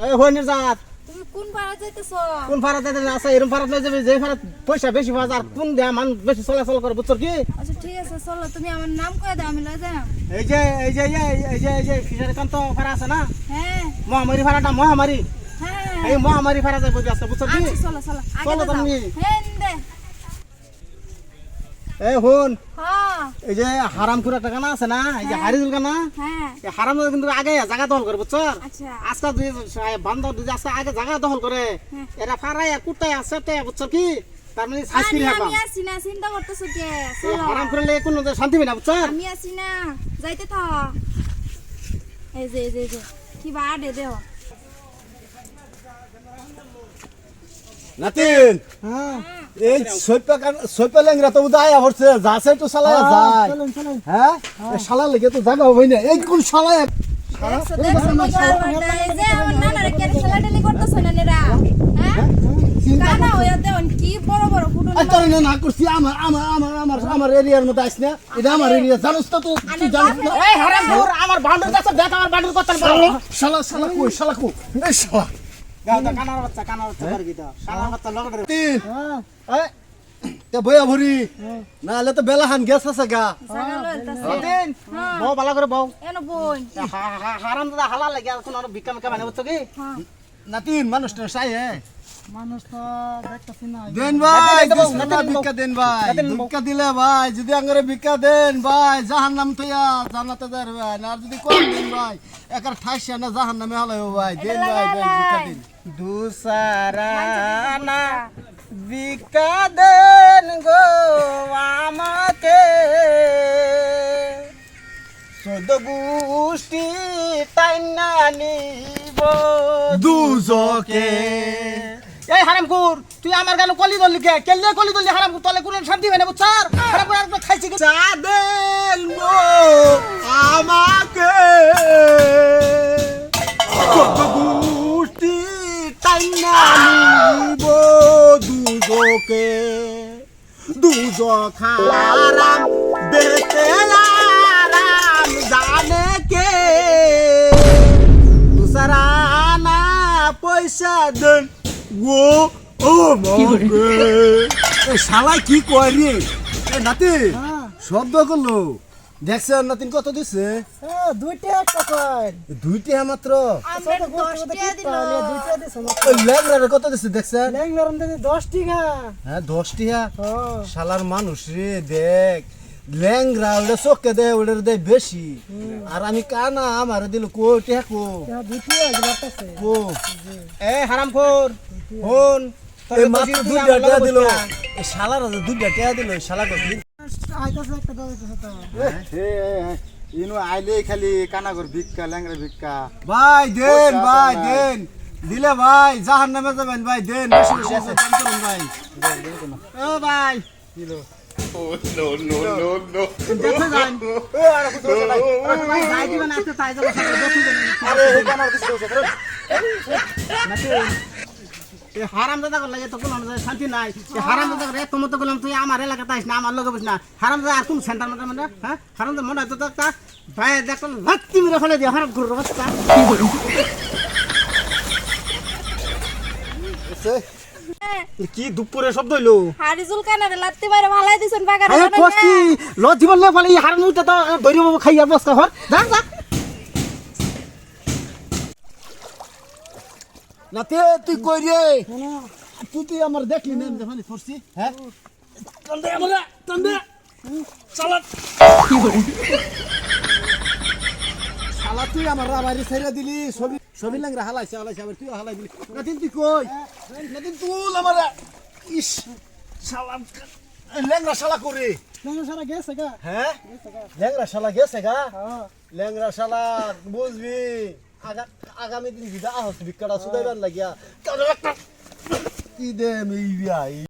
এই হইনের জাত তুমি কোন পাড়া যাইতেছো? কোন ভাড়া দিতে আছে এরকম ভাড়া লই যাবে যে ভাড়া পয়সা বেশি পাওয়া যায় আর কোন দেয়া মান বেশি চলাচল করে বুঝছো কি? আচ্ছা ঠিক আছে চলো, তুমি আমার নাম কয়ে দাও, আমি লই যাই। এই যে ফিশারিকান্ত ভাড়া আছে না, হ্যাঁ মহামারী ভাড়াটা মহামারী, হ্যাঁ এই মহামারী ভাড়া যাবে বুঝছো বুঝছো কি? আচ্ছা চলো চলো আগে চলো যাও। তুমি। হ্যাঁ দে। এই হুন, হ্যাঁ এই যে হারামপুর একটা গানা আছে না, এই যে হ্যাঁ। হারিদুল গানা, হ্যাঁ এই হারাম কিন্তু আগে জায়গা দখল করে বুঝছো? আচ্ছা আজকে দুই বান্দর দুই আজকে আগে জায়গা দখল করে হ্যাঁ। এরা ফারায় কুটায় আছে বুঝছো কি? তার মানে আরে শাস্তি রাখবা। আমি আছি না, চিন্তা করতেছো কে? এই চলো হারাম করলে কোনো শান্তি হবে না বুঝছো? আমি আছি না, যাইতে থাক। এই যে কি বাড়ে দেও। নাতিন হ্যাঁ এই সৈপা লেংরা তো উদয় হচ্ছে যাচ্ছে তো শালায় যায় চলেন চলেন। হ্যাঁ এই শালা লেগে তো জায়গা হবে না এই কোন শালায় দেখছো দেখছো মজার বাড়া, এই যে আমার নানারে কে ঠেলাঠেলি করতেছ না নেরা, হ্যাঁ কানা হইয়া দেন কি বড় বড় ফুটুন। তোর না করছি আমার এরিয়ার মধ্যে আইস না এটা আমার এরিয়া জানোস তো তুই জানিস না এই হারামপুর আমার বান্ডুর কাছে দেখ আমার বান্ডুর কথা বলো। শালা কই এই শালা গাও দা কানার বাচ্চা পারি কি দাও শালার বাচ্চা লগড়ে। তিন হ্যাঁ তে বইয়া ভরি না হলে তো বেলা হান গেছ আছে গা জাগা লইতাছে দিন বউ ভালো করে বউ। এনো বোন। হারাম দাদা হালা লাগে আর কোন ভিক্ষা মিক্ষা মানে বুঝছো কি? হ্যাঁ নাতিন মানুষটা চাই হ্যাঁ মানুষ তো দেখতাছি না। দেন ভাই দেবো, দিস না নাতিন দেবো। ভিক্ষা দেন ভাই নাতিন দেবো। ভিক্ষা দিলে ভাই যদি আঙ্গরে ভিক্ষা দেন ভাই জাহান্নাম থইয়া জান্নাতে যাবে ভাই আর যদি কম দেন ভাই একার ঠাইসা না জাহান্নামে হলাইব ভাই দেন ভাই দেন ভিক্ষা দেন দুসারা না ভিক্ষা দেন গো আমাকে সদ গুষ্টি টাইনা নিব দুজকে এই হারামপুর তুই আমার গান কলি দলি কে কেলে কলি দলি হারামপুর তলে কোন শান্তি হয় না বুঝছার হারামপুর একবার খাইছি কি চা দেন গো আমাকে কত গুষ্টি টাইনা নিব দুজকে দুজক হারাম বেতে আরাম জানে কে দুসারা না পয়সা দেন ও ও মগে এ শালাই কি কয় রে এ নাতি শব্দ করলো দেখছেন নাতিন কত দিছে দুইটা একটা কয় দুইটা মাত্র আমরা 10 টাকা দিল। দুইটা দিছ না ওই ল্যাংড়ারে কত দিছে দেখছেন ল্যাংলারম দিদি 10 টাকা হ্যাঁ 10 টিয়া হ্যাঁ শালার মানুষ রে দেখ ল্যাংরা ওটা চোখে দেয় ওটার দেয় বেশি আর আমি কানা আমার দিল কো টিয়া কো দুইটা গলাটাছে কো এ হারামপুর হন এই মাত্র দুইটা টিয়া দিল এই শালার দুইটা টিয়া দিল শালা কো আইতাছে একটা দাইতাছে তো ইনু আইলে খালি কানাগর ভিক্ষা ল্যাংরা ভিক্ষা ভাই দেন পয়সা ভাই নাই। দেন দিলে ভাই জাহান নামে যাবেন ভাই দেন বেশি বেশি আছে দান করুন ভাই ও ভাই দেখে যান। ভাই যাই দিবেন আজকে তাই যাবো সাথে দেখি আরে হে কানার দিছে এই হারাম দাদা লাগে তো কোনো শান্তি নাই এই হারাম দাদা রে তুমি তো বললাম তুই আমার এলাকাতে আইস না আমার লগে বস না হারাম দাদা আর কোন সেন্টার মানে হ্যাঁ হারাম দাদা মনে হয় তো একটা ভাই দেখো লাত্তি মেরে ফেলে দিয়ে হারাম করে অবস্থা কি দুপুরে শব্দ হইলো হারিজুল কানারে লাত্তি মারে ভালাই দিছেন বাগারে। আরে কষ্টি লজি বললে বলে এই হারাম উঠে তো দৈরি বাবু খাইয়া বসকা হর যা যা নাতে তুই কই রে তুই আমার দেখলি না যখন করছি হ্যাঁ তন্দে আমরা তন্দে চালাত শালা তুই আমার রাবারি ছেড়ে দিলি ছবি ছবি ল্যাংরা হালাইছে আবার তুই হালাই দিলি নাতিন তুই কই নাতিন তুল আমার ইস শালা ল্যাংরা শালা করে সারা গেছে গা হ্যাঁ ল্যাংরা শালা গেছে গা ল্যাংরা শালা বুঝবি আগামী দিন ভিজা আহস বিকাটা সুদাইবার লাগিয়া কি দে মেই